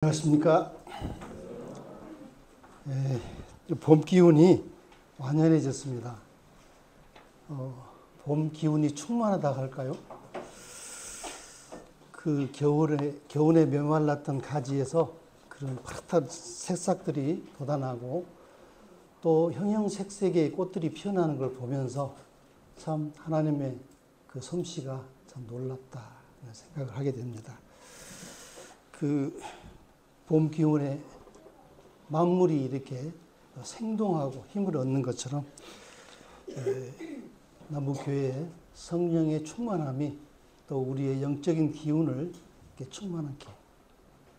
안녕하십니까. 봄 기운이 완연해졌습니다. 봄 기운이 충만하다 할까요? 그 겨울에 메말랐던 가지에서 그런 파릇한 새싹들이 돋아나고 또 형형색색의 꽃들이 피어나는 걸 보면서 참 하나님의 그 솜씨가 참 놀랍다 생각을 하게 됩니다. 그 봄 기운에 만물이 이렇게 생동하고 힘을 얻는 것처럼 남부교회의 성령의 충만함이 또 우리의 영적인 기운을 이렇게 충만하게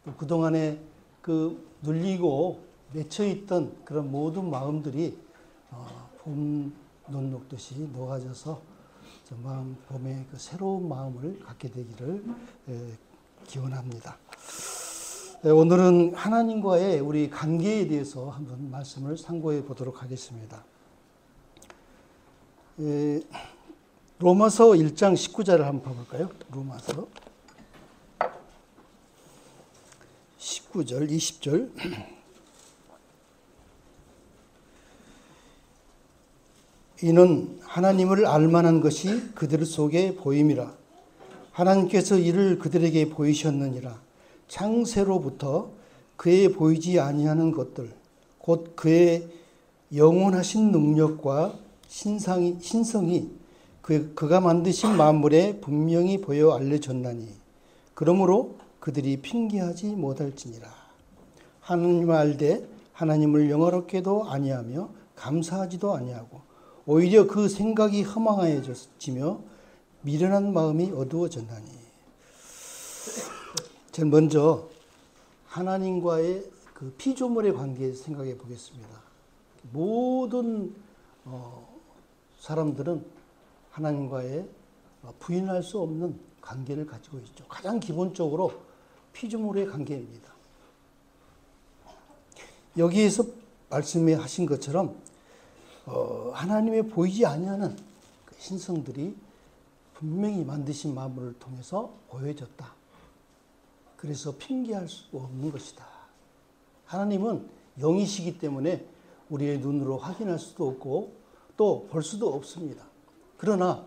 또 그동안에 그 눌리고 맺혀있던 그런 모든 마음들이 봄 눈 녹듯이 녹아져서 봄에 그 새로운 마음을 갖게 되기를 기원합니다. 오늘은 하나님과의 우리 관계에 대해서 한번 말씀을 상고해 보도록 하겠습니다. 로마서 1장 19절을 한번 봐볼까요? 로마서 19절, 20절. 이는 하나님을 알만한 것이 그들 속에 보임이라. 하나님께서 이를 그들에게 보이셨느니라. 창세로부터 그의 보이지 아니하는 것들, 곧 그의 영원하신 능력과 신성이 그가 만드신 만물에 분명히 보여 알려졌나니 그러므로 그들이 핑계하지 못할지니라. 하나님을 알되 하나님을 영화롭게도 아니하며 감사하지도 아니하고 오히려 그 생각이 허망해졌으며 미련한 마음이 어두워졌나니. 제일 먼저 하나님과의 그 피조물의 관계 생각해 보겠습니다. 모든 사람들은 하나님과의 부인할 수 없는 관계를 가지고 있죠. 가장 기본적으로 피조물의 관계입니다. 여기에서 말씀하신 것처럼 하나님의 보이지 아니하는 그 신성들이 분명히 만드신 만물을 통해서 보여졌다. 그래서 핑계할 수 없는 것이다. 하나님은 영이시기 때문에 우리의 눈으로 확인할 수도 없고 또 볼 수도 없습니다. 그러나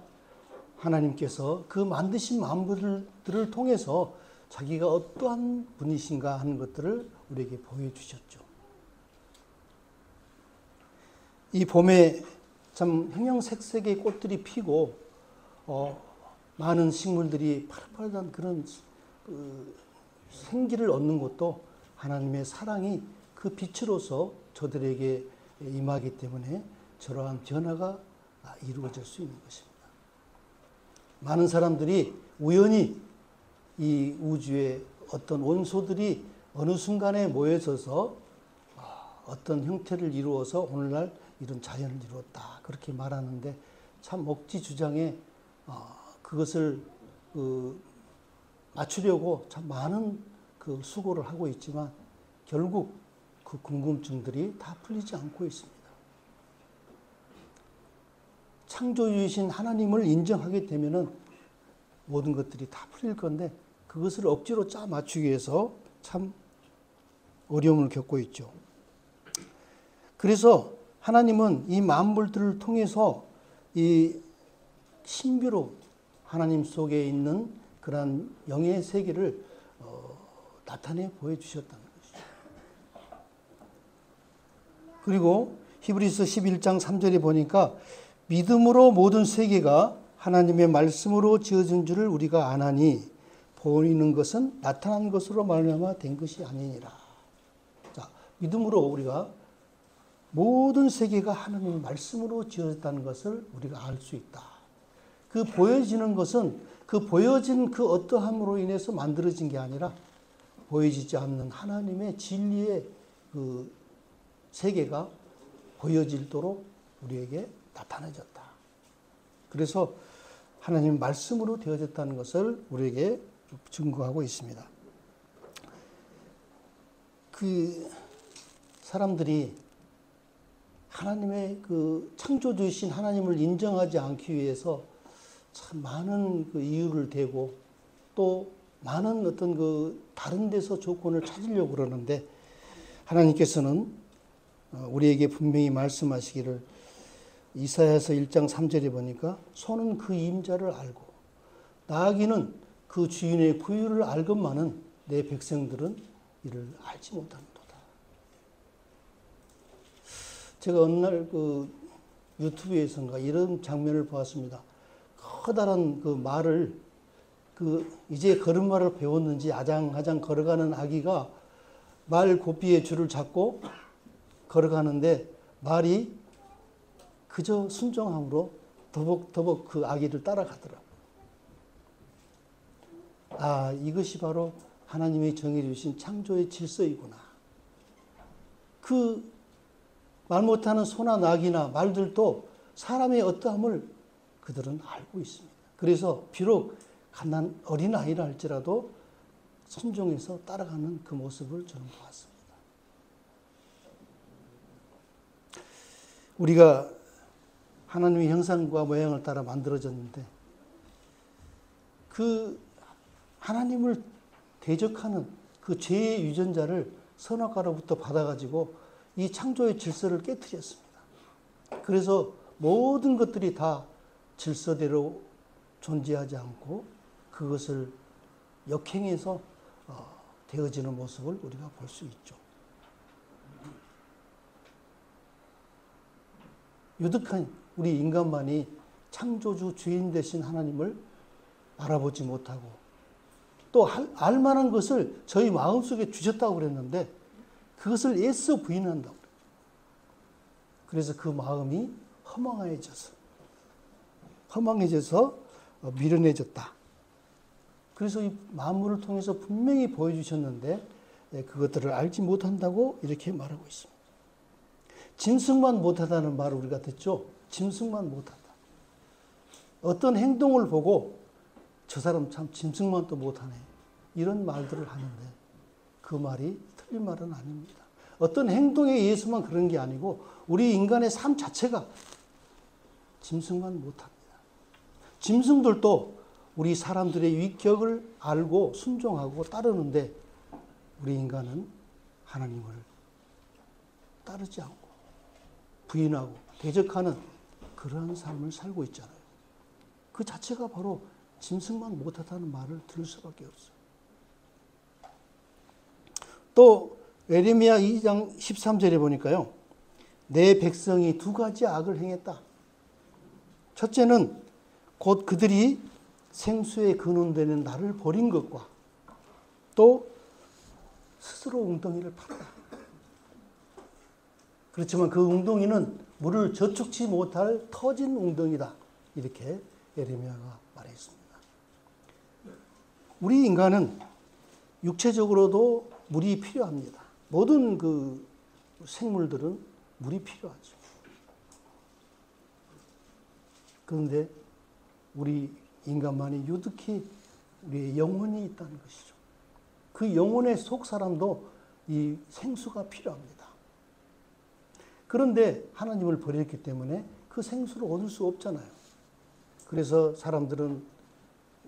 하나님께서 그 만드신 만물들을 통해서 자기가 어떠한 분이신가 하는 것들을 우리에게 보여주셨죠. 이 봄에 참 형형색색의 꽃들이 피고 많은 식물들이 파릇파릇한 그런 생기를 얻는 것도 하나님의 사랑이 그 빛으로서 저들에게 임하기 때문에 저러한 변화가 이루어질 수 있는 것입니다. 많은 사람들이 우연히 이 우주의 어떤 원소들이 어느 순간에 모여져서 어떤 형태를 이루어서 오늘날 이런 자연을 이루었다 그렇게 말하는데 참 억지 주장에 그것을 맞추려고 참 많은 그 수고를 하고 있지만 결국 그 궁금증들이 다 풀리지 않고 있습니다. 창조주이신 하나님을 인정하게 되면은 모든 것들이 다 풀릴 건데 그것을 억지로 짜 맞추기 위해서 참 어려움을 겪고 있죠. 그래서 하나님은 이 만물들을 통해서 이 신비로 하나님 속에 있는 그러한 영의 세계를 나타내 보여주셨다는 것이죠. 그리고 히브리서 11장 3절에 보니까 믿음으로 모든 세계가 하나님의 말씀으로 지어진 줄을 우리가 아나니 보이는 것은 나타난 것으로 말미암아 된 것이 아니니라. 자, 믿음으로 우리가 모든 세계가 하나님의 말씀으로 지어졌다는 것을 우리가 알 수 있다. 그 보여지는 것은 그 보여진 그 어떠함으로 인해서 만들어진 게 아니라 보여지지 않는 하나님의 진리의 그 세계가 보여질도록 우리에게 나타내졌다. 그래서 하나님 말씀으로 되어졌다는 것을 우리에게 증거하고 있습니다. 그 사람들이 하나님의 그 창조주이신 하나님을 인정하지 않기 위해서 참 많은 그 이유를 대고 또 많은 어떤 그 다른 데서 조건을 찾으려고 그러는데 하나님께서는 우리에게 분명히 말씀하시기를 이사야서 1장 3절에 보니까 소는 그 임자를 알고 나귀는 그 주인의 부유를 알건만은 내 백성들은 이를 알지 못하는도다. 제가 어느 날 그 유튜브에선가 이런 장면을 보았습니다. 커다란 그 말을 이제 걸음마를 배웠는지 아장아장 걸어가는 아기가 말 고삐에 줄을 잡고 걸어가는데 말이 그저 순종함으로 더벅더벅 그 아기를 따라가더라고요. 아, 이것이 바로 하나님의 정의를 주신 창조의 질서이구나. 그 말 못하는 소나 낙이나 말들도 사람의 어떠함을 그들은 알고 있습니다. 그래서 비록 갓난 어린아이라 할지라도 순종해서 따라가는 그 모습을 저는 보았습니다. 우리가 하나님의 형상과 모양을 따라 만들어졌는데 그 하나님을 대적하는 그 죄의 유전자를 선악과로부터 받아가지고 이 창조의 질서를 깨뜨렸습니다. 그래서 모든 것들이 다 질서대로 존재하지 않고 그것을 역행해서 되어지는 모습을 우리가 볼 수 있죠. 유득한 우리 인간만이 창조주 주인 되신 하나님을 알아보지 못하고 또 알만한 것을 저희 마음속에 주셨다고 그랬는데 그것을 애써 부인한다고 그래요. 그래서 그 마음이 허망해져서 미련해졌다. 그래서 이 만물을 통해서 분명히 보여주셨는데 그것들을 알지 못한다고 이렇게 말하고 있습니다. 짐승만 못하다는 말을 우리가 듣죠. 짐승만 못하다. 어떤 행동을 보고 저 사람 참 짐승만 또 못하네. 이런 말들을 하는데 그 말이 틀린 말은 아닙니다. 어떤 행동에 의해서만 그런 게 아니고 우리 인간의 삶 자체가 짐승만 못합니다. 짐승들도 우리 사람들의 위격을 알고 순종하고 따르는데 우리 인간은 하나님을 따르지 않고 부인하고 대적하는 그러한 삶을 살고 있잖아요. 그 자체가 바로 짐승만 못하다는 말을 들을 수밖에 없어요. 또 예레미야 2장 13절에 보니까요. 내 백성이 두 가지 악을 행했다. 첫째는 곧 그들이 생수에 근원되는 나를 버린 것과 또 스스로 웅덩이를 팠다. 그렇지만 그 웅덩이는 물을 저축치 못할 터진 웅덩이다. 이렇게 예레미야가 말했습니다. 우리 인간은 육체적으로도 물이 필요합니다. 모든 그 생물들은 물이 필요하죠. 그런데 우리 인간만이 유득히 우리의 영혼이 있다는 것이죠. 그 영혼의 속 사람도 이 생수가 필요합니다. 그런데 하나님을 버렸기 때문에 그 생수를 얻을 수 없잖아요. 그래서 사람들은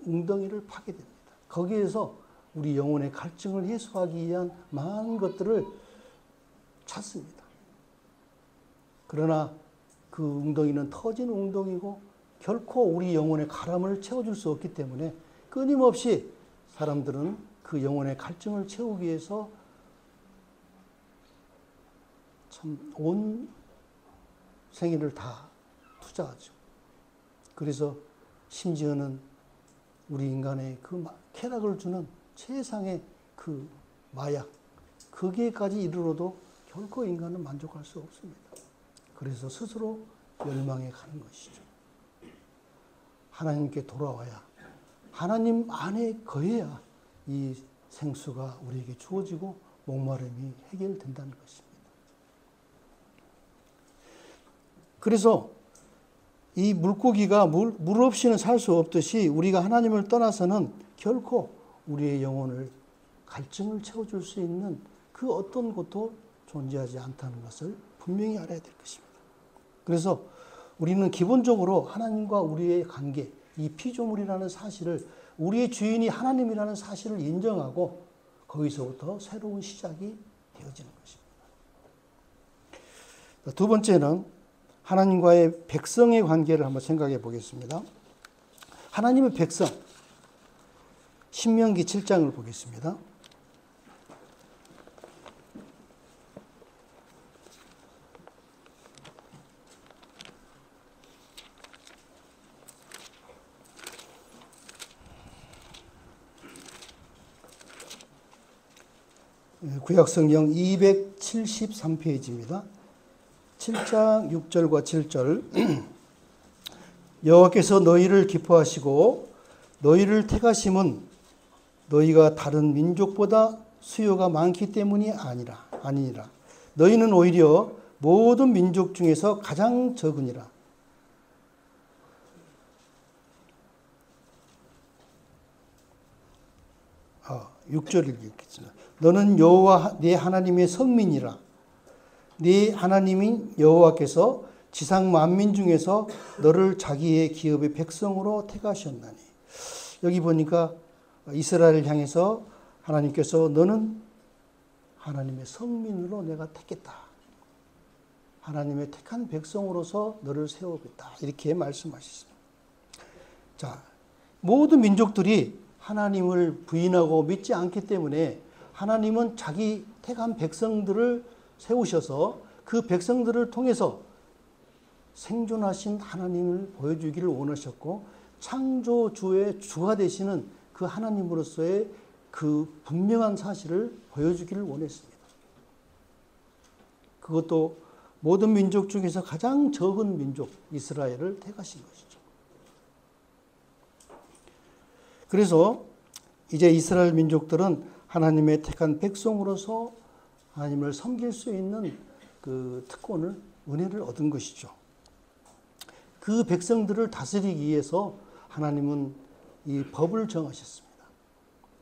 웅덩이를 파게 됩니다. 거기에서 우리 영혼의 갈증을 해소하기 위한 많은 것들을 찾습니다. 그러나 그 웅덩이는 터진 웅덩이고 결코 우리 영혼의 가람을 채워줄 수 없기 때문에 끊임없이 사람들은 그 영혼의 갈증을 채우기 위해서 참 온 생애를 다 투자하죠. 그래서 심지어는 우리 인간의 그 쾌락을 주는 최상의 그 마약, 거기에까지 이르러도 결코 인간은 만족할 수 없습니다. 그래서 스스로 멸망해 가는 것이죠. 하나님께 돌아와야, 하나님 안에 거해야 이 생수가 우리에게 주어지고 목마름이 해결된다는 것입니다. 그래서 이 물고기가 물 없이는 살 수 없듯이 우리가 하나님을 떠나서는 결코 우리의 영혼을 갈증을 채워줄 수 있는 그 어떤 것도 존재하지 않다는 것을 분명히 알아야 될 것입니다. 그래서 우리는 기본적으로 하나님과 우리의 관계, 이 피조물이라는 사실을, 우리의 주인이 하나님이라는 사실을 인정하고 거기서부터 새로운 시작이 되어지는 것입니다. 두 번째는 하나님과의 백성의 관계를 한번 생각해 보겠습니다. 하나님의 백성, 신명기 7장을 보겠습니다. 구약성경 273페이지입니다. 7장 6절과 7절. 여호와께서 너희를 기뻐하시고 너희를 택하심은 너희가 다른 민족보다 수요가 많기 때문이 아니니라. 너희는 오히려 모든 민족 중에서 가장 적으니라. 6절 읽겠습니다. 너는 여호와 네 하나님의 성민이라. 네 하나님인 여호와께서 지상 만민 중에서 너를 자기의 기업의 백성으로 택하셨나니. 여기 보니까 이스라엘을 향해서 하나님께서 너는 하나님의 성민으로 내가 택했다. 하나님의 택한 백성으로서 너를 세우겠다. 이렇게 말씀하셨습니다. 자, 모든 민족들이 하나님을 부인하고 믿지 않기 때문에 하나님은 자기 택한 백성들을 세우셔서 그 백성들을 통해서 생존하신 하나님을 보여주기를 원하셨고, 창조주의 주가 되시는 그 하나님으로서의 그 분명한 사실을 보여주기를 원했습니다. 그것도 모든 민족 중에서 가장 적은 민족 이스라엘을 택하신 것이죠. 그래서 이제 이스라엘 민족들은 하나님의 택한 백성으로서 하나님을 섬길 수 있는 그 특권을, 은혜를 얻은 것이죠. 그 백성들을 다스리기 위해서 하나님은 이 법을 정하셨습니다.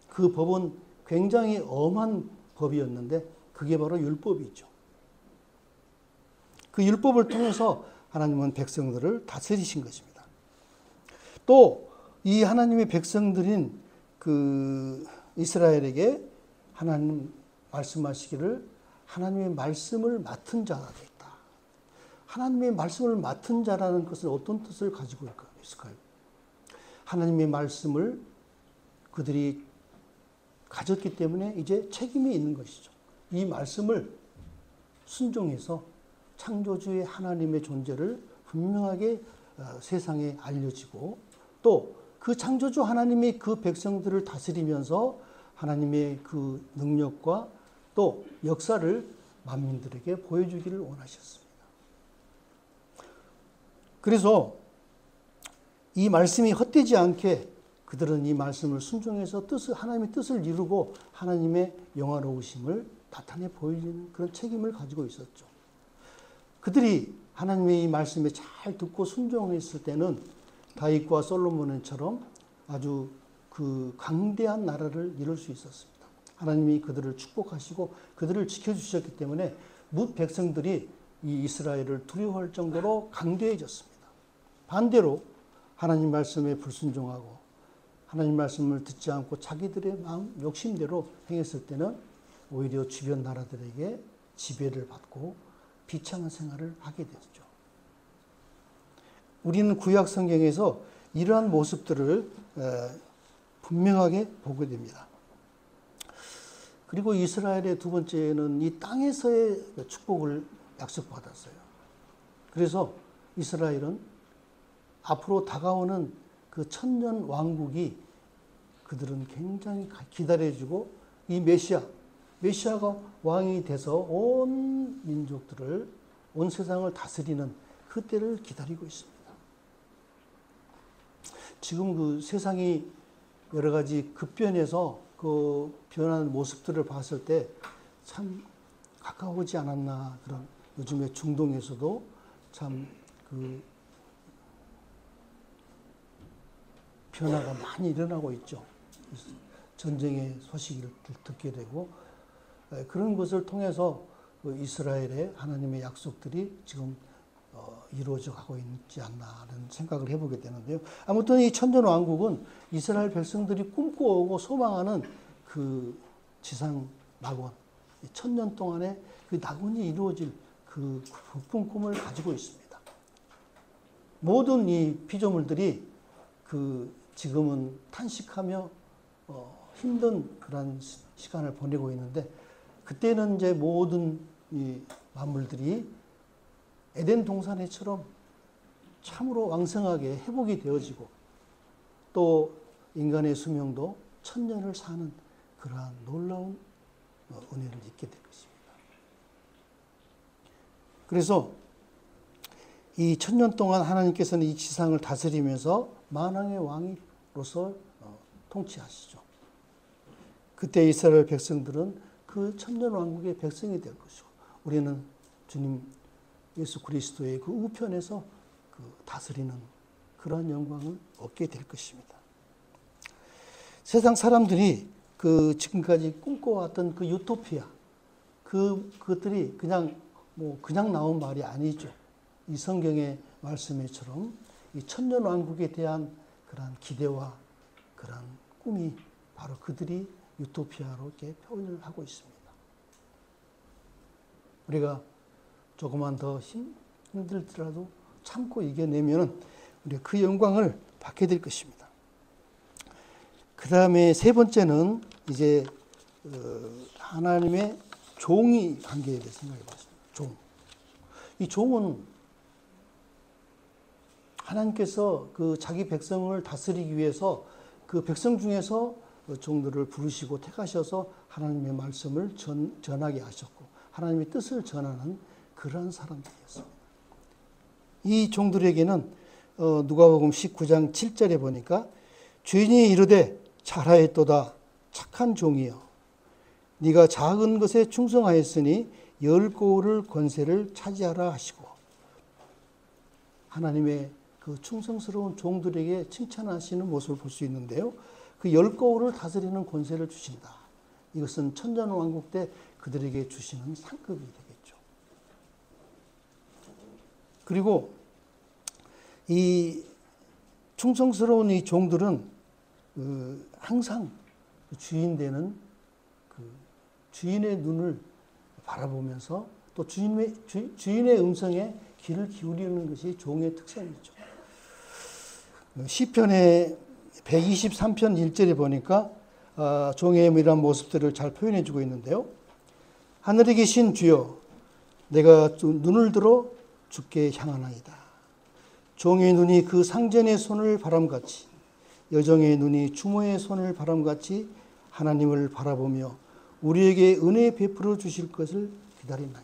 그 법은 굉장히 엄한 법이었는데 그게 바로 율법이죠. 그 율법을 통해서 하나님은 백성들을 다스리신 것입니다. 또 이 하나님의 백성들인 그 이스라엘에게 하나님 말씀하시기를 하나님의 말씀을 맡은 자가 됐다. 하나님의 말씀을 맡은 자라는 것은 어떤 뜻을 가지고 있을까요? 하나님의 말씀을 그들이 가졌기 때문에 이제 책임이 있는 것이죠. 이 말씀을 순종해서 창조주의 하나님의 존재를 분명하게 세상에 알려지고, 또 그 창조주 하나님이 그 백성들을 다스리면서 하나님의 그 능력과 또 역사를 만민들에게 보여주기를 원하셨습니다. 그래서 이 말씀이 헛되지 않게 그들은 이 말씀을 순종해서 하나님의 뜻을 이루고 하나님의 영화로우심을 나타내 보이는 그런 책임을 가지고 있었죠. 그들이 하나님의 이 말씀에 잘 듣고 순종했을 때는 다윗과 솔로몬처럼 아주 그 강대한 나라를 이룰 수 있었습니다. 하나님이 그들을 축복하시고 그들을 지켜주셨기 때문에 뭇 백성들이 이 이스라엘을 두려워할 정도로 강대해졌습니다. 반대로 하나님 말씀에 불순종하고 하나님 말씀을 듣지 않고 자기들의 마음 욕심대로 행했을 때는 오히려 주변 나라들에게 지배를 받고 비참한 생활을 하게 됐죠. 우리는 구약 성경에서 이러한 모습들을 분명하게 보게 됩니다. 그리고 이스라엘의 두 번째는 이 땅에서의 축복을 약속받았어요. 그래서 이스라엘은 앞으로 다가오는 그 천년 왕국이 그들은 굉장히 기다려주고, 이 메시아가 왕이 돼서 온 민족들을, 온 세상을 다스리는 그 때를 기다리고 있습니다. 지금 그 세상이 여러 가지 급변해서 그 변하는 모습들을 봤을 때 참 가까워오지 않았나, 그런 요즘에 중동에서도 참 그 변화가 많이 일어나고 있죠. 전쟁의 소식을 듣게 되고, 그런 것을 통해서 이스라엘의 하나님의 약속들이 지금 이루어져 가고 있지 않나 하는 생각을 해보게 되는데요. 아무튼 이 천년왕국은 이스라엘 백성들이 꿈꿔오고 소망하는 그 지상 낙원, 천년 동안에 그 낙원이 이루어질 그 꿈을 가지고 있습니다. 모든 이 피조물들이 그 지금은 탄식하며 힘든 그런 시간을 보내고 있는데, 그때는 이제 모든 이 만물들이 에덴 동산에처럼 참으로 왕성하게 회복이 되어지고, 또 인간의 수명도 천년을 사는 그러한 놀라운 은혜를 입게 될 것입니다. 그래서 이 천년 동안 하나님께서는 이 지상을 다스리면서 만왕의 왕으로서 통치하시죠. 그때 이스라엘 백성들은 그 천년 왕국의 백성이 될 것이고, 우리는 주님 예수 그리스도의 그 우편에서 그 다스리는 그러한 영광을 얻게 될 것입니다. 세상 사람들이 그 지금까지 꿈꿔왔던 그 유토피아, 그것들이 그냥 나온 말이 아니죠. 이 성경의 말씀처럼 이 천년 왕국에 대한 그런 기대와 그런 꿈이 바로 그들이 유토피아로 이렇게 표현을 하고 있습니다. 우리가 조금만 더 힘들더라도 참고 이겨내면 우리가 그 영광을 받게 될 것입니다. 그 다음에 세 번째는 이제 하나님의 종이 관계에 대해 생각해 봤습니다. 종. 이 종은 하나님께서 그 자기 백성을 다스리기 위해서 그 백성 중에서 종들을 부르시고 택하셔서 하나님의 말씀을 전하게 하셨고, 하나님의 뜻을 전하는 그러한 사람들이었습니다. 이 종들에게는 누가복음 19장 7절에 보니까 주인이 이르되 잘하였도다 착한 종이여, 네가 작은 것에 충성하였으니 열 고을을 권세를 차지하라 하시고, 하나님의 그 충성스러운 종들에게 칭찬하시는 모습을 볼 수 있는데요. 그 열 고을을 다스리는 권세를 주신다. 이것은 천년왕국 때 그들에게 주시는 상급이 되겠죠. 그리고 이 충성스러운 이 종들은 항상 주인 되는 그 주인의 눈을 바라보면서 또 주인의 음성에 귀를 기울이는 것이 종의 특성이죠. 시편의 123편 1절에 보니까 종의 이런 모습들을 잘 표현해 주고 있는데요. 하늘에 계신 주여, 내가 눈을 들어 주께 향하나이다. 종의 눈이 그 상전의 손을 바람같이, 여종의 눈이 주모의 손을 바람같이 하나님을 바라보며 우리에게 은혜 베풀어 주실 것을 기다리나이다.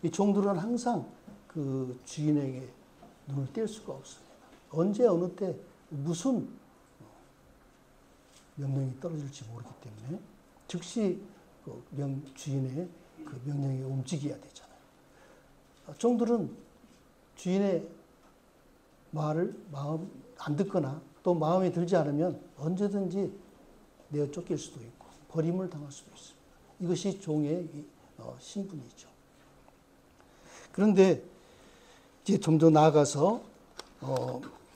이 종들은 항상 그 주인에게 눈을 뗄 수가 없습니다. 언제 어느 때 무슨 명령이 떨어질지 모르기 때문에 즉시 주인의 그 명령이 움직여야 되잖아요. 종들은 주인의 말을 안 듣거나 또 마음에 들지 않으면 언제든지 내어 쫓길 수도 있고 버림을 당할 수도 있습니다. 이것이 종의 신분이죠. 그런데 이제 좀 더 나아가서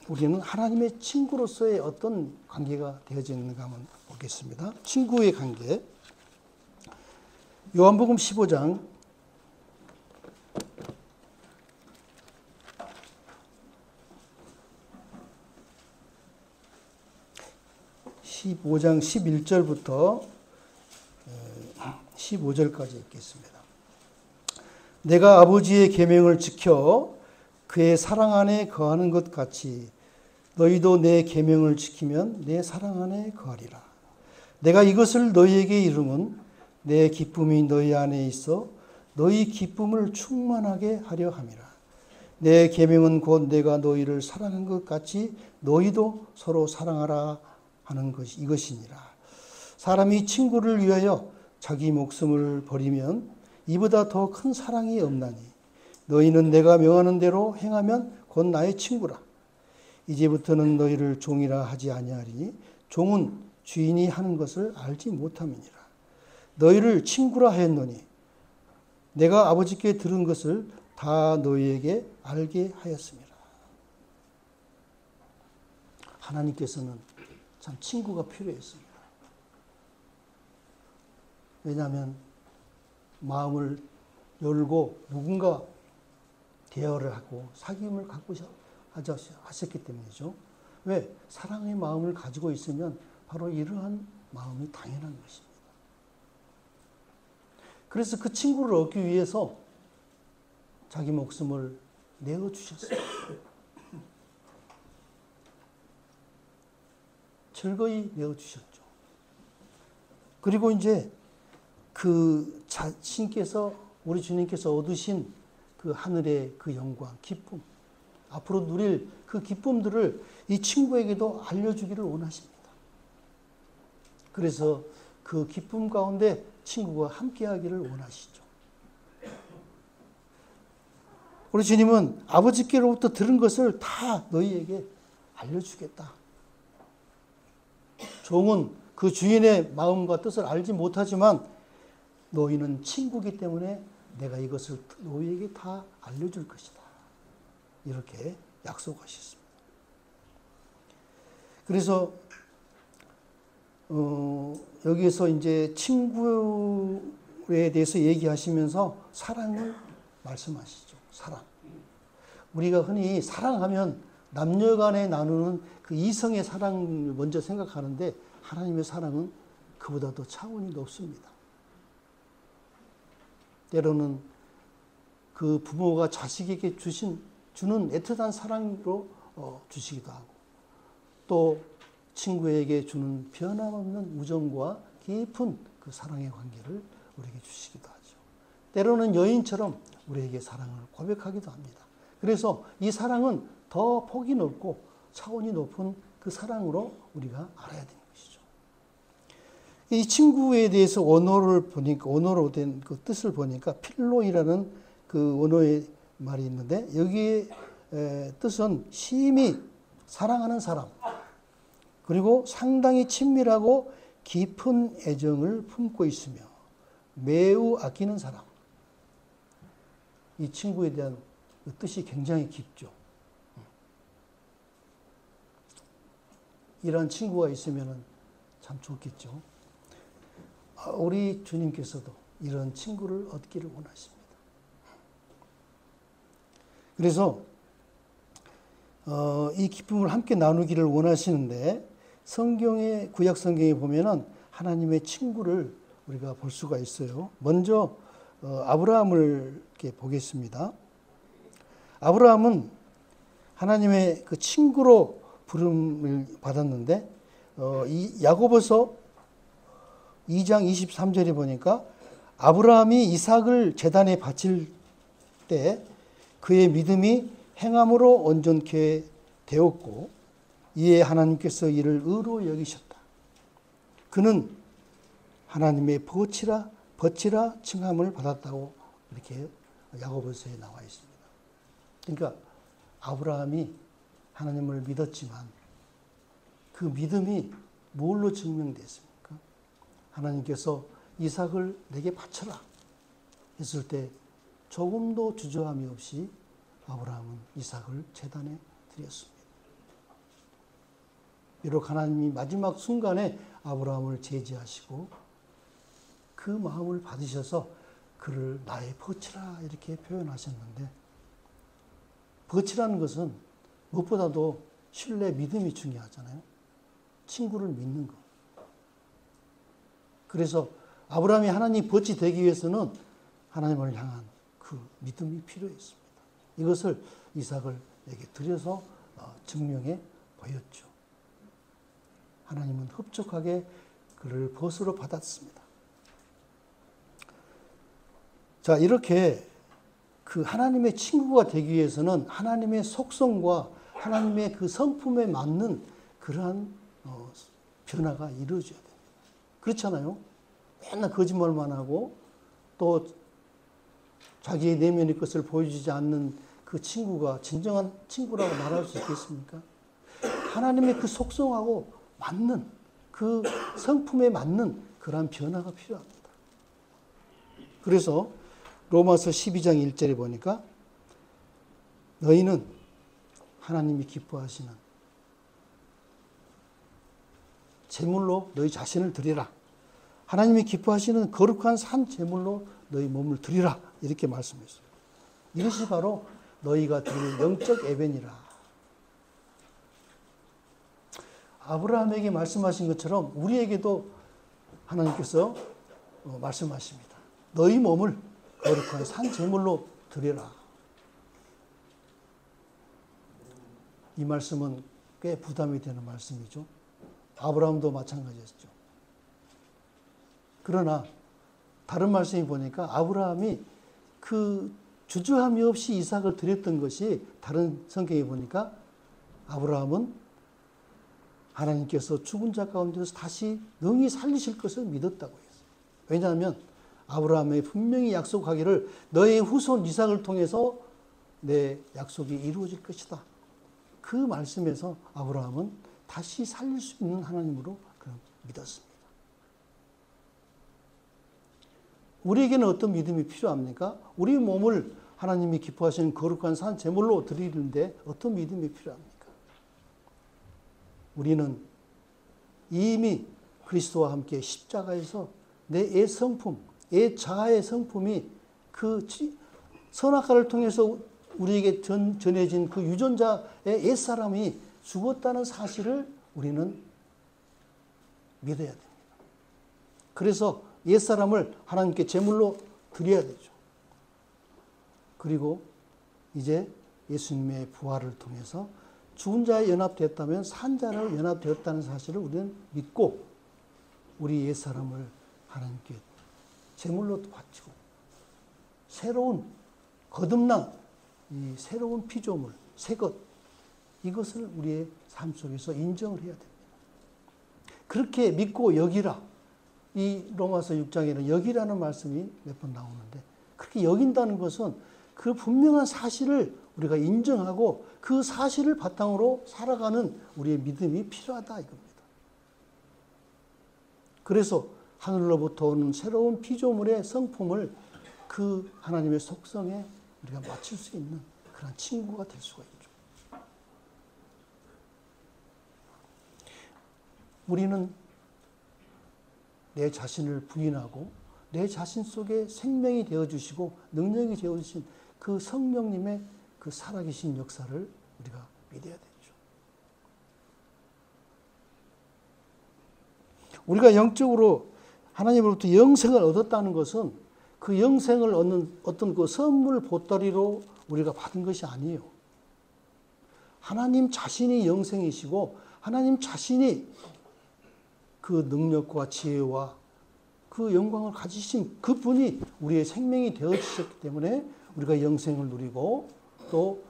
우리는 하나님의 친구로서의 어떤 관계가 되어져 있는가 한번 보겠습니다. 친구의 관계. 요한복음 15장 11절부터 15절까지 읽겠습니다. 내가 아버지의 계명을 지켜 그의 사랑 안에 거하는 것 같이 너희도 내 계명을 지키면 내 사랑 안에 거하리라. 내가 이것을 너희에게 이름은 내 기쁨이 너희 안에 있어 너희 기쁨을 충만하게 하려 함이라. 내 계명은 곧 내가 너희를 사랑한 것 같이 너희도 서로 사랑하라 하는 것이 이것이니라. 사람이 친구를 위하여 자기 목숨을 버리면 이보다 더 큰 사랑이 없나니 너희는 내가 명하는 대로 행하면 곧 나의 친구라. 이제부터는 너희를 종이라 하지 아니하리니 종은 주인이 하는 것을 알지 못함이니라. 너희를 친구라 하였노니 내가 아버지께 들은 것을 다 너희에게 알게 하였습니다. 하나님께서는 참 친구가 필요했습니다. 왜냐하면 마음을 열고 누군가 대화를 하고 사귐을 갖고 하셨기 때문이죠. 왜? 사랑의 마음을 가지고 있으면 바로 이러한 마음이 당연한 것입니다. 그래서 그 친구를 얻기 위해서 자기 목숨을 내어주셨어요. 즐거이 내어주셨죠. 그리고 이제 그 자신께서, 우리 주님께서 얻으신 그 하늘의 그 영광, 기쁨, 앞으로 누릴 그 기쁨들을 이 친구에게도 알려주기를 원하십니다. 그래서 그 기쁨 가운데 친구가 함께하기를 원하시죠. 우리 주님은 아버지께로부터 들은 것을 다 너희에게 알려주겠다. 종은 그 주인의 마음과 뜻을 알지 못하지만 너희는 친구이기 때문에 내가 이것을 너희에게 다 알려줄 것이다. 이렇게 약속하셨습니다. 그래서 여기에서 이제 친구에 대해서 얘기하시면서 사랑을 말씀하시죠. 사랑. 우리가 흔히 사랑하면 남녀 간에 나누는 그 이성의 사랑을 먼저 생각하는데 하나님의 사랑은 그보다도 차원이 높습니다. 때로는 그 부모가 자식에게 주는 애틋한 사랑으로 주시기도 하고 또 친구에게 주는 변함없는 우정과 깊은 그 사랑의 관계를 우리에게 주시기도 하죠. 때로는 여인처럼 우리에게 사랑을 고백하기도 합니다. 그래서 이 사랑은 더 폭이 넓고 차원이 높은 그 사랑으로 우리가 알아야 되는 것이죠. 이 친구에 대해서 언어를 보니까, 언어로 된 그 뜻을 보니까 필로이라는 그 언어의 말이 있는데 여기에 뜻은 심히 사랑하는 사람, 그리고 상당히 친밀하고 깊은 애정을 품고 있으며 매우 아끼는 사람. 이 친구에 대한 그 뜻이 굉장히 깊죠. 이런 친구가 있으면 참 좋겠죠. 우리 주님께서도 이런 친구를 얻기를 원하십니다. 그래서 이 기쁨을 함께 나누기를 원하시는데 성경의 구약 성경에 보면은 하나님의 친구를 우리가 볼 수가 있어요. 먼저 아브라함을 이렇게 보겠습니다. 아브라함은 하나님의 그 친구로 부름을 받았는데 이 야고보서 2장 23절에 보니까 아브라함이 이삭을 제단에 바칠 때 그의 믿음이 행함으로 온전케 되었고 이에 하나님께서 이를 의로 여기셨다. 그는 하나님의 버치라 칭함을 받았다고 이렇게 야고보서에 나와 있습니다. 그러니까 아브라함이 하나님을 믿었지만 그 믿음이 뭘로 증명됐습니까? 하나님께서 이삭을 내게 바쳐라 했을 때 조금도 주저함이 없이 아브라함은 이삭을 제단에 드렸습니다. 비록 하나님이 마지막 순간에 아브라함을 제지하시고 그 마음을 받으셔서 그를 나의 버치라 이렇게 표현하셨는데 버치라는 것은 무엇보다도 신뢰, 믿음이 중요하잖아요. 친구를 믿는 것. 그래서 아브라함이 하나님 버치 되기 위해서는 하나님을 향한 그 믿음이 필요했습니다. 이것을 이삭을 내게 드려서 증명해 보였죠. 하나님은 흡족하게 그를 벗으로 받았습니다. 자, 이렇게 그 하나님의 친구가 되기 위해서는 하나님의 속성과 하나님의 그 성품에 맞는 그러한 변화가 이루어져야 됩니다. 그렇잖아요. 맨날 거짓말만 하고 또 자기의 내면의 것을 보여주지 않는 그 친구가 진정한 친구라고 말할 수 있겠습니까? 하나님의 그 속성하고 맞는 그 성품에 맞는 그러한 변화가 필요합니다. 그래서 로마서 12장 1절에 보니까 너희는 하나님이 기뻐하시는 제물로 너희 자신을 드리라. 하나님이 기뻐하시는 거룩한 산 제물로 너희 몸을 드리라. 이렇게 말씀했어요. 이것이 바로 너희가 드릴 영적 예배니라. 아브라함에게 말씀하신 것처럼 우리에게도 하나님께서 말씀하십니다. 너희 몸을 거룩한 산 제물로 드려라. 이 말씀은 꽤 부담이 되는 말씀이죠. 아브라함도 마찬가지였죠. 그러나 다른 말씀이 보니까 아브라함이 그 주저함이 없이 이삭을 드렸던 것이 다른 성경에 보니까 아브라함은 하나님께서 죽은 자 가운데서 다시 능히 살리실 것을 믿었다고 했어요. 왜냐하면 아브라함이 분명히 약속하기를 너의 후손 이삭을 통해서 내 약속이 이루어질 것이다. 그 말씀에서 아브라함은 다시 살릴 수 있는 하나님으로 믿었습니다. 우리에게는 어떤 믿음이 필요합니까? 우리 몸을 하나님이 기뻐하시는 거룩한 산 제물로 드리는데 어떤 믿음이 필요합니까? 우리는 이미 그리스도와 함께 십자가에서 내 애성품, 애자아의 성품이 그 선악과를 통해서 우리에게 전해진 그 유전자의 옛사람이 죽었다는 사실을 우리는 믿어야 됩니다. 그래서 옛사람을 하나님께 제물로 드려야 되죠. 그리고 이제 예수님의 부활을 통해서 죽은 자에 연합되었다면 산자로 연합되었다는 사실을 우리는 믿고 우리 옛사람을 하나님께 제물로 바치고 새로운 거듭난 이 새로운 피조물, 새것 이것을 우리의 삶 속에서 인정을 해야 됩니다. 그렇게 믿고 여기라. 이 로마서 6장에는 여기라는 말씀이 몇 번 나오는데 그렇게 여긴다는 것은 그 분명한 사실을 우리가 인정하고 그 사실을 바탕으로 살아가는 우리의 믿음이 필요하다 이겁니다. 그래서 하늘로부터 오는 새로운 피조물의 성품을 그 하나님의 속성에 우리가 맞출 수 있는 그런 친구가 될 수가 있죠. 우리는 내 자신을 부인하고 내 자신 속에 생명이 되어주시고 능력이 되어주신 그 성령님의 그 살아계신 역사를 우리가 믿어야 되죠. 우리가 영적으로 하나님으로부터 영생을 얻었다는 것은 그 영생을 얻는 어떤 그 선물 보따리로 우리가 받은 것이 아니에요. 하나님 자신이 영생이시고 하나님 자신이 그 능력과 지혜와 그 영광을 가지신 그분이 우리의 생명이 되어주셨기 때문에 우리가 영생을 누리고 또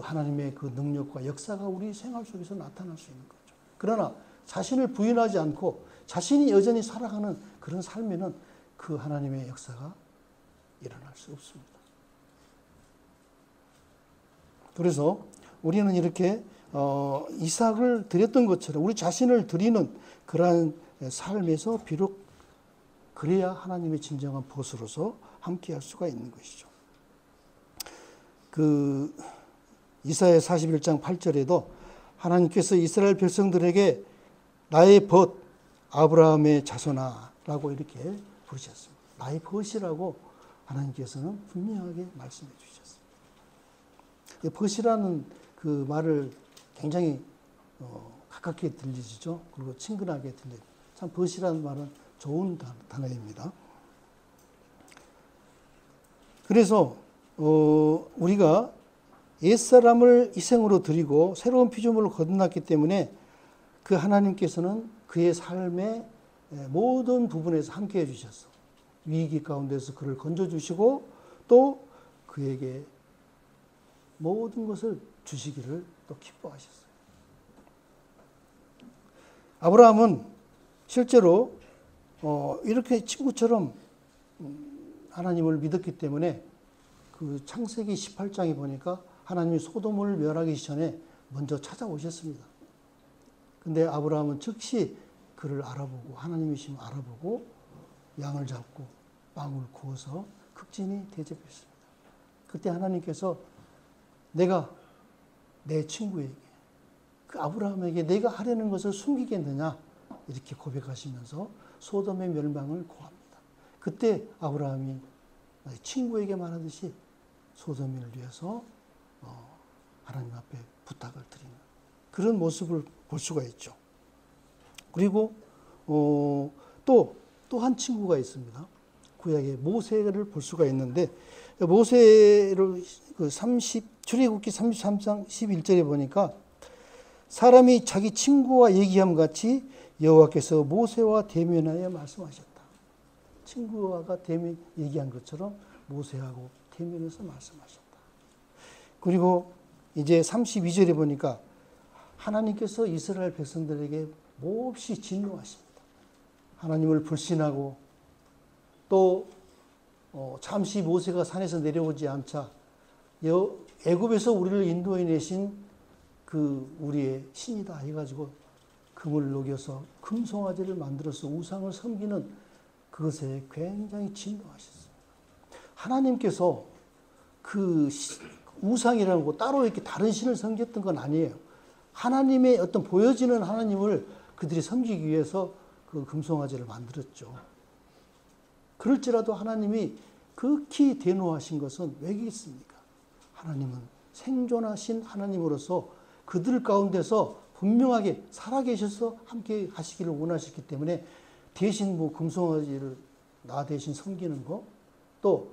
하나님의 그 능력과 역사가 우리 생활 속에서 나타날 수 있는 거죠. 그러나 자신을 부인하지 않고 자신이 여전히 살아가는 그런 삶에는 그 하나님의 역사가 일어날 수 없습니다. 그래서 우리는 이렇게 이삭을 드렸던 것처럼 우리 자신을 드리는 그러한 삶에서 비록 그래야 하나님의 진정한 보수로서 함께할 수가 있는 것이죠. 그 이사야 41장 8절에도 하나님께서 이스라엘 백성들에게 나의 벗 아브라함의 자손아라고 이렇게 부르셨습니다. 나의 벗이라고 하나님께서는 분명하게 말씀해 주셨습니다. 벗이라는 그 말을 굉장히 가깝게 들리시죠. 그리고 친근하게 들려요. 참 벗이라는 말은 좋은 단어입니다. 그래서 우리가 옛사람을 희생으로 드리고 새로운 피조물을 거듭났기 때문에 그 하나님께서는 그의 삶의 모든 부분에서 함께해 주셨어. 위기 가운데서 그를 건져주시고 또 그에게 모든 것을 주시기를 또 기뻐하셨어요. 아브라함은 실제로 이렇게 친구처럼 하나님을 믿었기 때문에 그 창세기 18장에 보니까 하나님이 소돔을 멸하기 전에 먼저 찾아오셨습니다. 근데 아브라함은 즉시 그를 알아보고 하나님이심을 알아보고 양을 잡고 빵을 구워서 극진히 대접했습니다. 그때 하나님께서 내가 내 친구에게, 그 아브라함에게 내가 하려는 것을 숨기겠느냐, 이렇게 고백하시면서 소돔의 멸망을 고합니다. 그때 아브라함이 친구에게 말하듯이 소돔을 위해서 하나님 앞에 부탁을 드리는 그런 모습을 볼 수가 있죠. 그리고 또 한 친구가 있습니다. 구약의 모세를 볼 수가 있는데, 모세를 출애굽기 33장 11절에 보니까 사람이 자기 친구와 얘기함 같이 여호와께서 모세와 대면하여 말씀하셨다. 친구와 얘기한 것처럼 모세하고 대면해서 말씀하셨다. 그리고 이제 32절에 보니까 하나님께서 이스라엘 백성들에게 몹시 진노하십니다. 하나님을 불신하고 또 잠시 모세가 산에서 내려오지 않자 애굽에서 우리를 인도해 내신 그 우리의 신이다 해가지고 금을 녹여서 금송아지를 만들어서 우상을 섬기는 그것에 굉장히 진노하셨어요. 하나님께서 그 우상이라는 거 따로 이렇게 다른 신을 섬겼던 건 아니에요. 하나님의 어떤 보여지는 하나님을 그들이 섬기기 위해서 그 금송아지를 만들었죠. 그럴지라도 하나님이 극히 대노하신 것은 왜겠습니까? 하나님은 생존하신 하나님으로서 그들 가운데서 분명하게 살아계셔서 함께 하시기를 원하셨기 때문에 대신 금송아지를 나 대신 섬기는 거, 또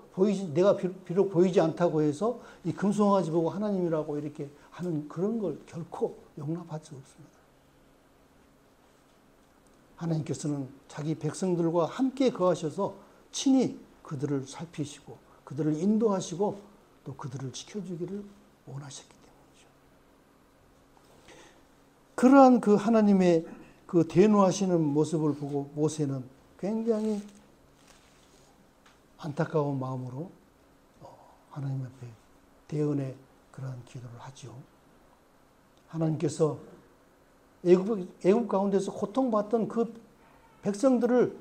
내가 비록 보이지 않다고 해서 이 금송아지 보고 하나님이라고 이렇게 하는 그런 걸 결코 용납할 수 없습니다. 하나님께서는 자기 백성들과 함께 거하셔서 친히 그들을 살피시고 그들을 인도하시고 또 그들을 지켜주기를 원하셨기 때문이죠. 그러한 그 하나님의 그 대노하시는 모습을 보고 모세는 굉장히 안타까운 마음으로 하나님 앞에 대언의 그러한 기도를 하죠. 하나님께서 애굽 가운데서 고통받던 그 백성들을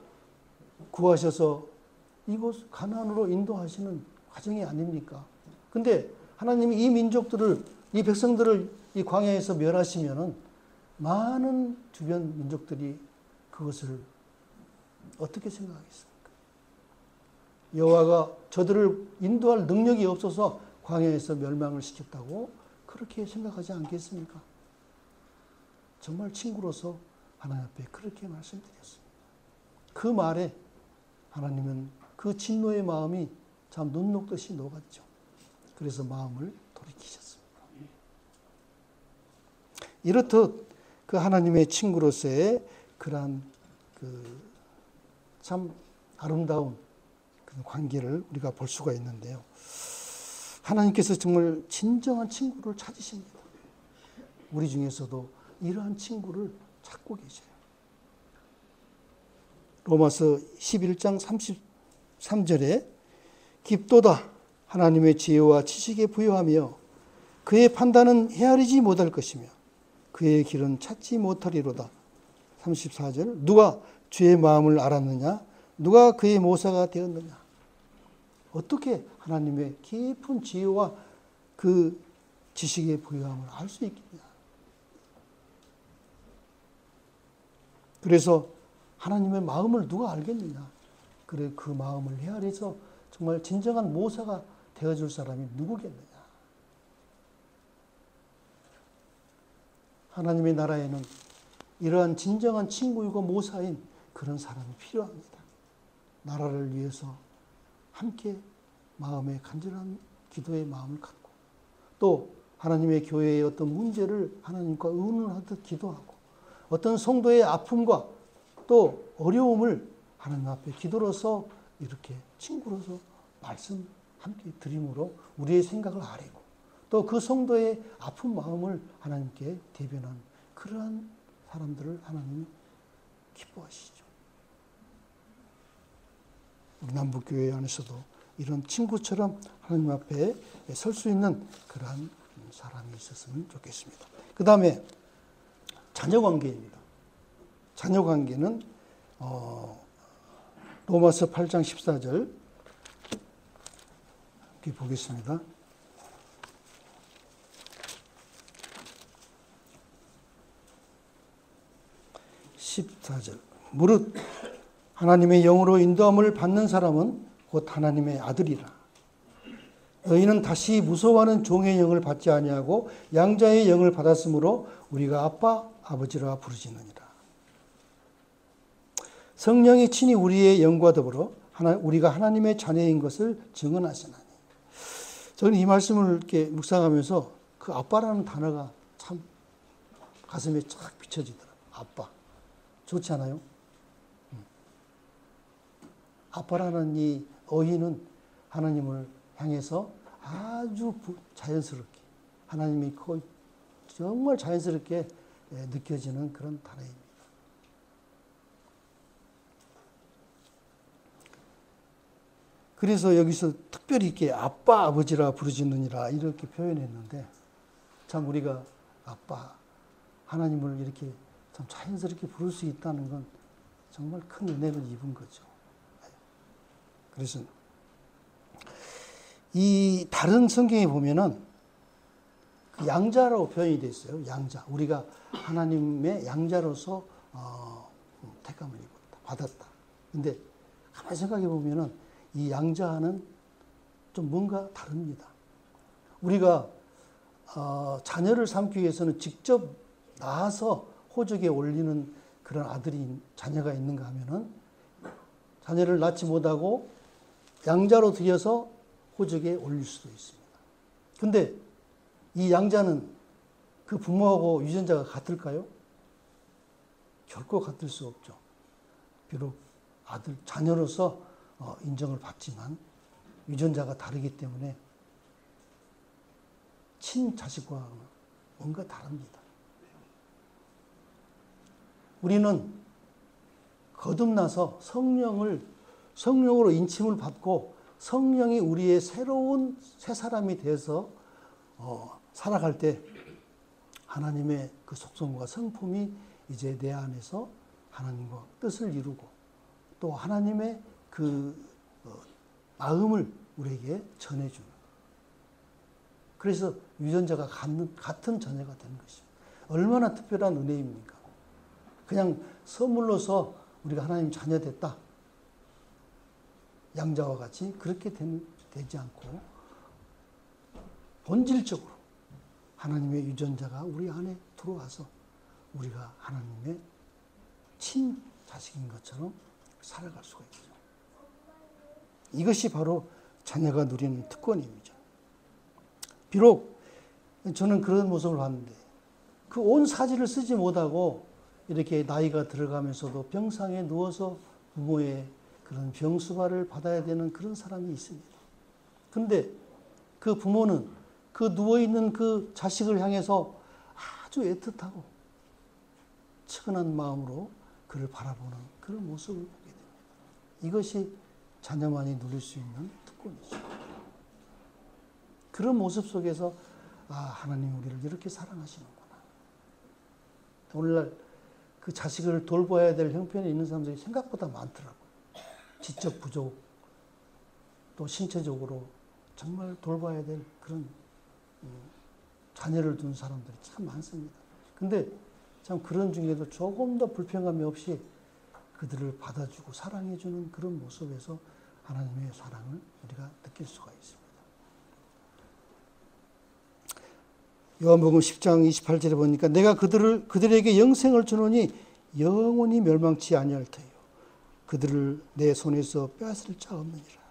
구하셔서 이곳 가나안으로 인도하시는 과정이 아닙니까? 근데 하나님이 이 민족들을, 이 백성들을 이 광야에서 멸하시면은 많은 주변 민족들이 그것을 어떻게 생각하겠습니까? 여호와가 저들을 인도할 능력이 없어서 광야에서 멸망을 시켰다고 그렇게 생각하지 않겠습니까? 정말 친구로서 하나님 앞에 그렇게 말씀드렸습니다. 그 말에 하나님은 그 진노의 마음이 참 눈 녹듯이 녹았죠. 그래서 마음을 돌이키셨습니다. 이렇듯 그 하나님의 친구로서의 그러한 참 아름다운 그 관계를 우리가 볼 수가 있는데요. 하나님께서 정말 진정한 친구를 찾으십니다. 우리 중에서도 이러한 친구를 찾고 계셔요. 로마서 11장 33절에 깊도다 하나님의 지혜와 지식에 부여하며 그의 판단은 헤아리지 못할 것이며 그의 길은 찾지 못하리로다. 34절 누가 주의 마음을 알았느냐? 누가 그의 모사가 되었느냐? 어떻게 하나님의 깊은 지혜와 그 지식의 부여함을 알 수 있겠냐? 그래서 하나님의 마음을 누가 알겠느냐? 그래 그 마음을 헤아려서 정말 진정한 모사가 되어줄 사람이 누구겠느냐? 하나님의 나라에는 이러한 진정한 친구이고 모사인 그런 사람이 필요합니다. 나라를 위해서 함께 마음에 간절한 기도의 마음을 갖고 또 하나님의 교회의 어떤 문제를 하나님과 의논하듯 기도하고 어떤 성도의 아픔과 또 어려움을 하나님 앞에 기도로서 이렇게 친구로서 말씀 함께 드림으로 우리의 생각을 아뢰고 또 그 성도의 아픈 마음을 하나님께 대변한 그러한 사람들을 하나님이 기뻐하시죠. 우리 남북교회 안에서도 이런 친구처럼 하나님 앞에 설 수 있는 그러한 사람이 있었으면 좋겠습니다. 그 다음에 자녀관계입니다. 자녀관계는 로마서 8장 14절 이렇게 보겠습니다. 14절. 무릇 하나님의 영으로 인도함을 받는 사람은 곧 하나님의 아들이라. 너희는 다시 무서워하는 종의 영을 받지 아니하고 양자의 영을 받았으므로 우리가 아빠, 아버지라 부르짖느니라. 성령이 친히 우리의 영과 더불어 우리가 하나님의 자녀인 것을 증언하시나니. 저는 이 말씀을 이렇게 묵상하면서 그 아빠라는 단어가 참 가슴에 쫙 비춰지더라고요. 아빠. 좋지 않아요? 아빠라는 이 어휘는 하나님을 향해서 아주 자연스럽게, 하나님이 거의 정말 자연스럽게 느껴지는 그런 단어입니다. 그래서 여기서 특별히 이렇게 아빠, 아버지라 부르짖느니라 이렇게 표현했는데, 참 우리가 아빠, 하나님을 이렇게 참 자연스럽게 부를 수 있다는 건 정말 큰 은혜를 입은 거죠. 그래서 이 다른 성경에 보면은 그 양자로 표현이 되어 있어요. 양자. 우리가 하나님의 양자로서 택함을 입었다, 받았다. 근데 가만히 생각해 보면은 이 양자는 좀 뭔가 다릅니다. 우리가 자녀를 삼기 위해서는 직접 낳아서 호적에 올리는 그런 자녀가 있는가 하면은 자녀를 낳지 못하고 양자로 들여서 호적에 올릴 수도 있습니다. 근데 이 양자는 그 부모하고 유전자가 같을까요? 결코 같을 수 없죠. 비록 자녀로서 인정을 받지만 유전자가 다르기 때문에 친자식과 뭔가 다릅니다. 우리는 거듭나서 성령으로 인침을 받고 성령이 우리의 새로운 새 사람이 돼서 살아갈 때 하나님의 그 속성과 성품이 이제 내 안에서 하나님과 뜻을 이루고 또 하나님의 그 마음을 우리에게 전해주는, 그래서 유전자가 같은 자녀가 되는 것입니다. 얼마나 특별한 은혜입니까? 그냥 선물로서 우리가 하나님 자녀 됐다, 양자와 같이 그렇게 되지 않고 본질적으로 하나님의 유전자가 우리 안에 들어와서 우리가 하나님의 친자식인 것처럼 살아갈 수가 있죠. 이것이 바로 자녀가 누리는 특권입니다. 비록 저는 그런 모습을 봤는데 그 온 사지를 쓰지 못하고 이렇게 나이가 들어가면서도 병상에 누워서 부모의 그런 병수발을 받아야 되는 그런 사람이 있습니다. 그런데 그 부모는 그 누워있는 그 자식을 향해서 아주 애틋하고 측은한 마음으로 그를 바라보는 그런 모습을 보게 됩니다. 이것이 자녀만이 누릴 수 있는 특권이죠. 그런 모습 속에서 하나님 우리를 이렇게 사랑하시는구나. 오늘날 그 자식을 돌봐야 될 형편에 있는 사람들이 생각보다 많더라고요. 지적 부족, 또 신체적으로 정말 돌봐야 될 그런 자녀를 둔 사람들이 참 많습니다. 근데 참 그런 중에도 조금 더 불평함이 없이 그들을 받아주고 사랑해주는 그런 모습에서 하나님의 사랑을 우리가 느낄 수가 있습니다. 요한복음 10장 28절에 보니까 내가 그들에게 영생을 주노니 영원히 멸망치 아니할 터요. 그들을 내 손에서 빼앗을 자 없느니라.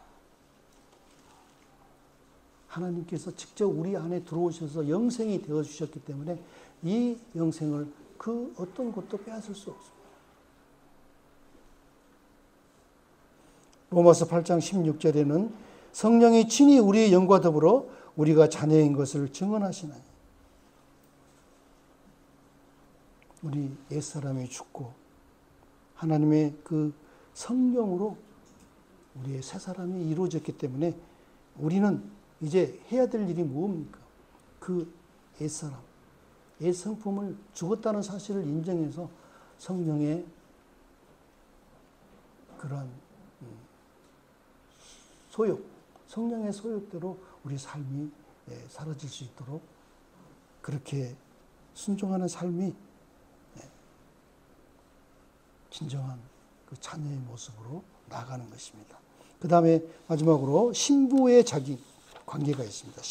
하나님께서 직접 우리 안에 들어오셔서 영생이 되어주셨기 때문에 이 영생을 그 어떤 것도 빼앗을 수 없습니다. 로마서 8장 16절에는 성령이 친히 우리의 영과 더불어 우리가 자녀인 것을 증언하시나니. 우리 옛사람이 죽고 하나님의 그 성령으로 우리의 새 사람이 이루어졌기 때문에 우리는 이제 해야 될 일이 뭡니까? 그 옛사람, 옛 성품을 죽었다는 사실을 인정해서 성령의 그런 성령의 소욕대로 우리 삶이 사라질 수 있도록 그렇게 순종하는 삶이 진정한 그 자녀의 모습으로 나아가는 것입니다. 그 다음에 마지막으로 신부의 자기 관계가 있습니다.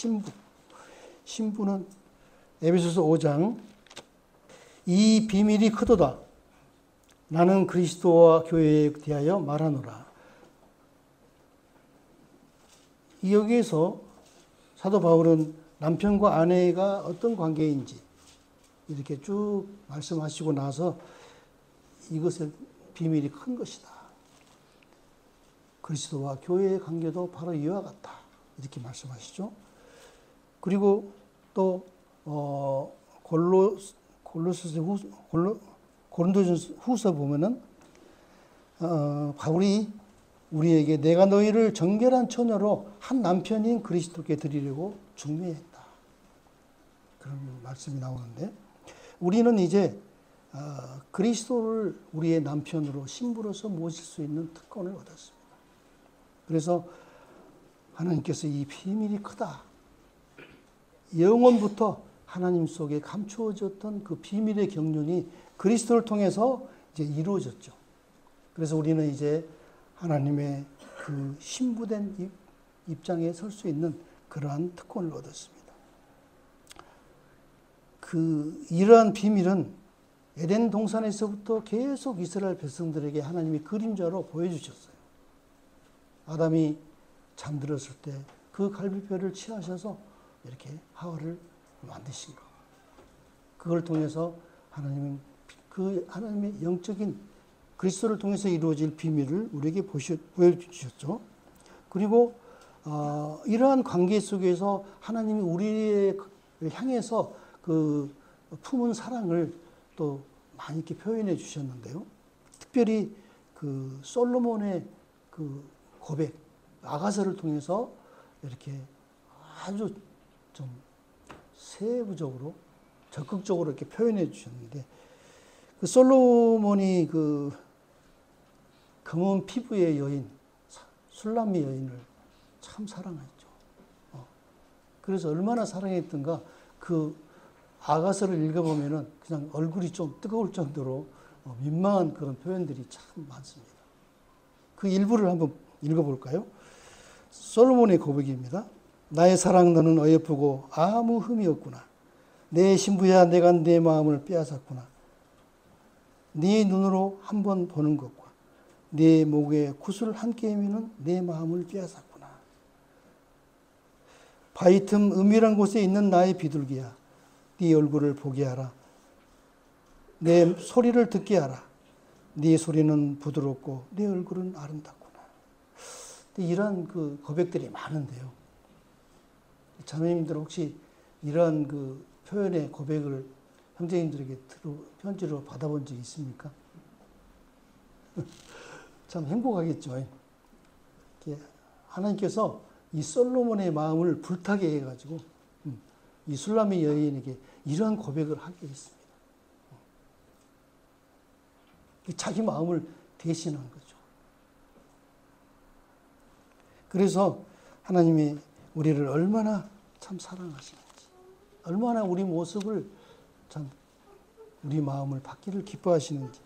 신부는 에베소서 5장 이 비밀이 크도다. 나는 그리스도와 교회에 대하여 말하노라. 여기에서 사도 바울은 남편과 아내가 어떤 관계인지 이렇게 쭉 말씀하시고 나서 이것의 비밀이 큰 것이다. 그리스도와 교회의 관계도 바로 이와 같다. 이렇게 말씀하시죠. 그리고 또 고린도전서 후서 보면은 바울이 우리에게 내가 너희를 정결한 처녀로 한 남편인 그리스도께 드리려고 중매했다. 그런 말씀이 나오는데 우리는 이제 그리스도를 우리의 남편으로 신부로서 모실 수 있는 특권을 얻었습니다. 그래서 하나님께서 이 비밀이 크다. 영원부터 하나님 속에 감추어졌던 그 비밀의 경륜이 그리스도를 통해서 이제 이루어졌죠. 그래서 우리는 이제 하나님의 그 신부된 입장에 설 수 있는 그러한 특권을 얻었습니다. 이러한 비밀은 에덴 동산에서부터 계속 이스라엘 백성들에게 하나님이 그림자로 보여주셨어요. 아담이 잠들었을 때 그 갈비뼈를 취하셔서 이렇게 하와를 만드신 것. 그걸 통해서 하나님은 그 하나님의 영적인 그리스도를 통해서 이루어질 비밀을 우리에게 보여주셨죠. 그리고 이러한 관계 속에서 하나님이 우리를 향해서 그 품은 사랑을 또 많이 이렇게 표현해 주셨는데요. 특별히 그 솔로몬의 그 고백, 아가서를 통해서 이렇게 아주 좀 세부적으로 적극적으로 이렇게 표현해 주셨는데 그 솔로몬이 그 검은 피부의 여인, 술람미 여인을 참 사랑했죠. 그래서 얼마나 사랑했던가 그 아가서를 읽어보면은 그냥 얼굴이 좀 뜨거울 정도로 민망한 그런 표현들이 참 많습니다. 그 일부를 한번 읽어볼까요? 솔로몬의 고백입니다. 나의 사랑 너는 어여쁘고 아무 흠이 없구나. 내 신부야 내가 내 마음을 빼앗았구나. 네 눈으로 한 번 보는 것과 네 목에 구슬 한 개미는 내 마음을 빼앗았구나. 바위 틈 은밀한 곳에 있는 나의 비둘기야. 네 얼굴을 보게 하라. 내 소리를 듣게 하라. 네 소리는 부드럽고 네 얼굴은 아름답구나. 이런 그 고백들이 많은데요. 자매님들 혹시 이러한 그 표현의 고백을 형제님들에게 편지로 받아본 적 있습니까? 참 행복하겠죠. 하나님께서 이 솔로몬의 마음을 불타게 해가지고 이 술람미 여인에게 이러한 고백을 하게 했습니다. 자기 마음을 대신한 거죠. 그래서 하나님이 우리를 얼마나 참 사랑하시는지, 얼마나 우리 모습을 참 우리 마음을 받기를 기뻐하시는지.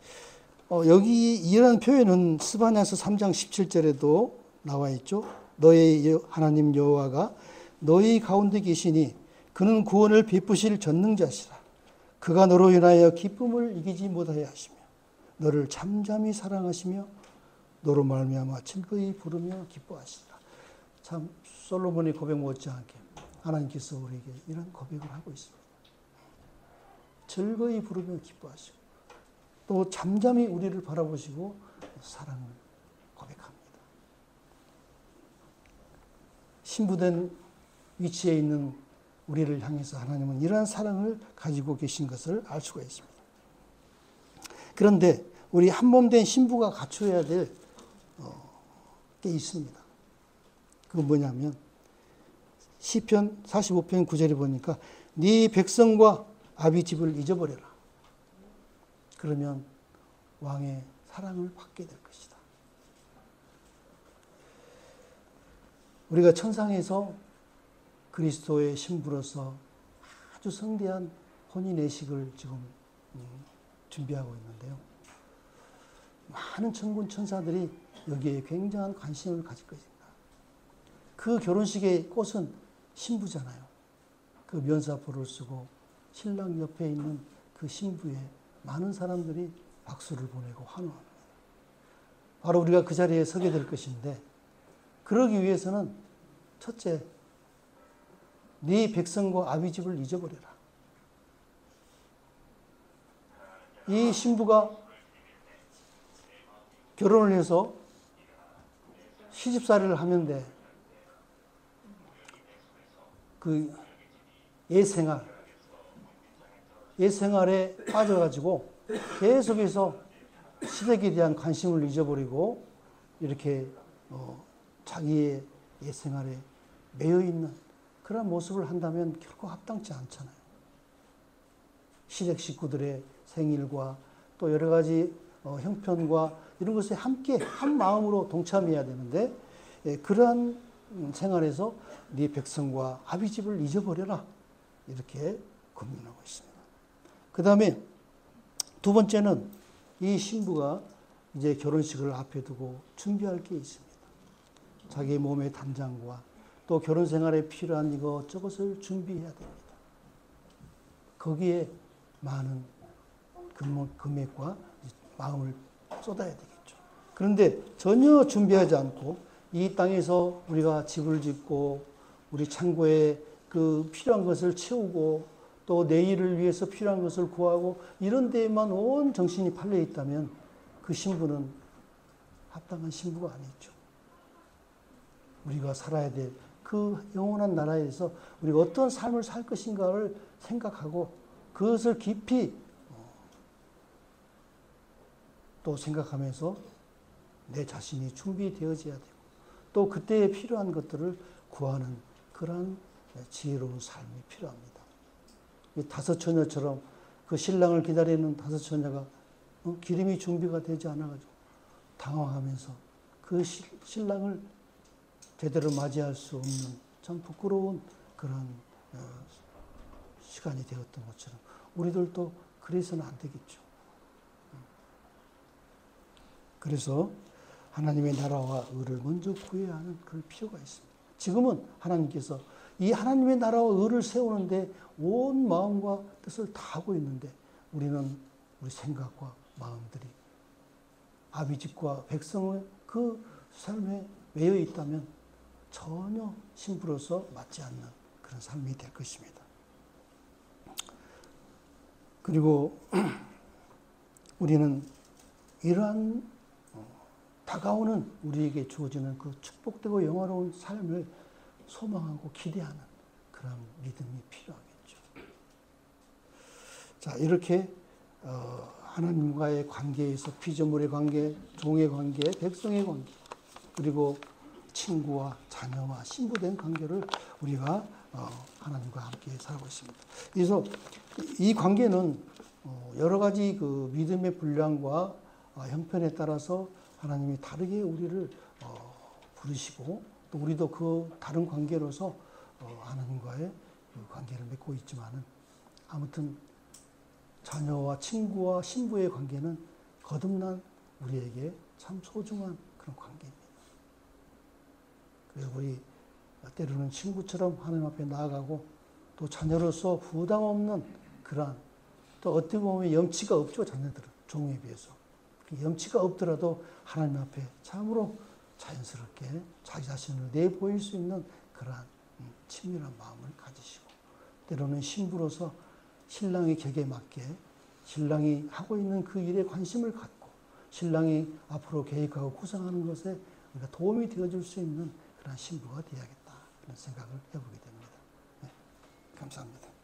여기 이런 표현은 스바냐서 3장 17절에도 나와 있죠. 너의 하나님 여호와가 너희 가운데 계시니 그는 구원을 베푸실 전능자시라. 그가 너로 인하여 기쁨을 이기지 못하여 하시며 너를 잠잠히 사랑하시며 너로 말미암아 즐거이 부르며 기뻐하시리라. 참 솔로몬의 고백 못지않게 하나님께서 우리에게 이런 고백을 하고 있습니다. 즐거이 부르며 기뻐하시고 또 잠잠히 우리를 바라보시고 사랑을 고백합니다. 신부된 위치에 있는 우리를 향해서 하나님은 이러한 사랑을 가지고 계신 것을 알 수가 있습니다. 그런데 우리 한몸된 신부가 갖춰야 될 게 있습니다. 그건 뭐냐면 시편 45편 9절에 보니까 네 백성과 아비 집을 잊어버려라. 그러면 왕의 사랑을 받게 될 것이다. 우리가 천상에서 그리스도의 신부로서 아주 성대한 혼인의식을 지금 준비하고 있는데요. 많은 천군 천사들이 여기에 굉장한 관심을 가질 것입니다. 그 결혼식의 꽃은 신부잖아요. 그 면사포를 쓰고 신랑 옆에 있는 그 신부에 많은 사람들이 박수를 보내고 환호합니다. 바로 우리가 그 자리에 서게 될 것인데, 그러기 위해서는 첫째, 네 백성과 아비집을 잊어버려라. 이 신부가 결혼을 해서 시집살이를 하면 돼. 그 예생활에 빠져가지고 계속해서 시댁에 대한 관심을 잊어버리고 이렇게 자기의 예생활에 매여 있는 그런 모습을 한다면 결코 합당치 않잖아요. 시댁 식구들의 생일과 또 여러 가지 형편과 이런 것에 함께 한 마음으로 동참해야 되는데, 그러한 생활에서 네 백성과 아비집을 잊어버려라, 이렇게 권면하고 있습니다. 그 다음에 두 번째는 이 신부가 이제 결혼식을 앞에 두고 준비할 게 있습니다. 자기 몸의 단장과 또 결혼 생활에 필요한 이것저것을 준비해야 됩니다. 거기에 많은 금액과 마음을 쏟아야 되겠죠. 그런데 전혀 준비하지 않고 이 땅에서 우리가 집을 짓고 우리 창고에 그 필요한 것을 채우고 또 내일을 위해서 필요한 것을 구하고 이런 데에만 온 정신이 팔려 있다면 그 신부는 합당한 신부가 아니죠. 우리가 살아야 될 그 영원한 나라에서 우리가 어떤 삶을 살 것인가를 생각하고 그것을 깊이 또 생각하면서 내 자신이 준비되어져야 되고 또 그때에 필요한 것들을 구하는 그러한 지혜로운 삶이 필요합니다. 이 다섯 처녀처럼 그 신랑을 기다리는 다섯 처녀가 기름이 준비가 되지 않아가지고 당황하면서 그 신랑을 제대로 맞이할 수 없는 참 부끄러운 그런 시간이 되었던 것처럼 우리들도 그래서는 안 되겠죠. 그래서 하나님의 나라와 의를 먼저 구해야 하는 그럴 필요가 있습니다. 지금은 하나님께서 이 하나님의 나라와 의를 세우는데 온 마음과 뜻을 다하고 있는데 우리는 우리 생각과 마음들이 아비집과 백성의 그 삶에 매여 있다면 전혀 신부로서 맞지 않는 그런 삶이 될 것입니다. 그리고 우리는 이러한 다가오는 우리에게 주어지는 그 축복되고 영화로운 삶을 소망하고 기대하는 그런 믿음이 필요하겠죠. 자, 이렇게 하나님과의 관계에서 피조물의 관계, 종의 관계, 백성의 관계, 그리고 친구와 자녀와 신부된 관계를 우리가 하나님과 함께 살고 있습니다. 그래서 이 관계는 여러 가지 그 믿음의 분량과 형편에 따라서 하나님이 다르게 우리를 부르시고 또 우리도 그 다른 관계로서 하나님과의 그 관계를 맺고 있지만은 아무튼 자녀와 친구와 신부의 관계는 거듭난 우리에게 참 소중한 그런 관계입니다. 그래서 우리 때로는 친구처럼 하나님 앞에 나아가고 또 자녀로서 부담 없는 그러한 또 어떻게 보면 염치가 없죠, 자녀들은 종에 비해서. 염치가 없더라도 하나님 앞에 참으로 자연스럽게 자기 자신을 내보일 수 있는 그러한 친밀한 마음을 가지시고 때로는 신부로서 신랑의 격에 맞게 신랑이 하고 있는 그 일에 관심을 갖고 신랑이 앞으로 계획하고 구상하는 것에 우리가 도움이 되어줄 수 있는 그런 신부가 되어야겠다 그런 생각을 해보게 됩니다. 네, 감사합니다.